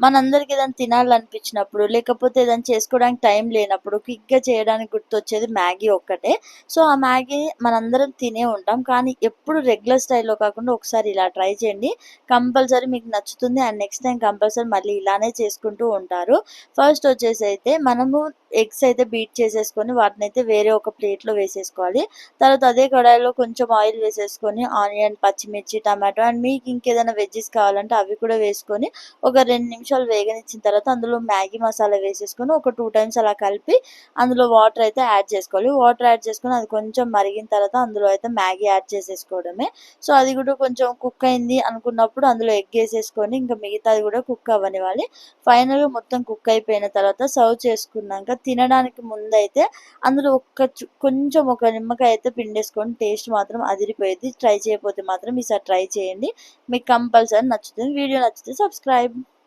మనందరికి ఏదైనా తినాలనిపించినప్పుడు, లేకపోతే ఏదైనా చేసుకోవడానికి టైం లేనప్పుడు క్విక్‌గా చేయడానికి గుర్తొచ్చేది మ్యాగీ ఒక్కటే. సో, ఆ మ్యాగీ మనందరం తినే ఉంటాం. కానీ ఎప్పుడు రెగ్యులర్ స్టైల్‌లో కాకుండా ఒకసారి ఇలా ట్రై చేయండి. కంపల్సరీ మీకు నచ్చుతుంది. అండ్ నెక్స్ట్ టైమ్ కంపల్సరీ మళ్ళీ ఇలానే చేసుకుంటూ ఉంటారు. ఫస్ట్ వచ్చేసైతే మనము ఎగ్స్ అయితే బీట్ చేసేసుకొని వాటినైతే వేరే ఒక ప్లేట్‌లో వేసేసుకోవాలి. తర్వాత అదే కడాయిలో కొంచెం ఆయిల్ వేసేసుకొని ఆనియన్, పచ్చిమిర్చి, టమాటో అండ్ మీకు ఇంకేదైనా వెజ్జీస్ కావాలంటే అవి కూడా వేసుకొని ఒక 2 నిమిషాలు వేగనిచ్చిన తర్వాత అందులో మ్యాగీ మసాలా వేసేసుకొని ఒక 2 టైమ్స్ అలా కలిపి అందులో వాటర్ అయితే యాడ్ చేసుకోవాలి. వాటర్ యాడ్ చేసుకొని అది కొంచెం మరిగిన తర్వాత అందులో అయితే మ్యాగీ యాడ్ చేసేసుకోవడమే. సో, అది కూడా కొంచెం కుక్ అయింది అనుకున్నప్పుడు అందులో ఎగ్ ఏసేసుకొని ఇంకా మిగతాది కూడా కుక్ అవ్వనివ్వాలి. ఫైనల్‌గా మొత్తం కుక్ అయిపోయిన తర్వాత సర్వ్ చేసుకున్నాక తినడానికి ముందైతే అందులో కొంచెం ఒక నిమ్మకాయ అయితే పిండేసుకొని టేస్ట్ మాత్రం అదిరిపోయిద్ది. ట్రై చేయకపోతే మాత్రం ఈసారి ట్రై చేయండి. మీకు కంపల్సరీ నచ్చుతుంది. వీడియో నచ్చితే సబ్స్క్రైబ్.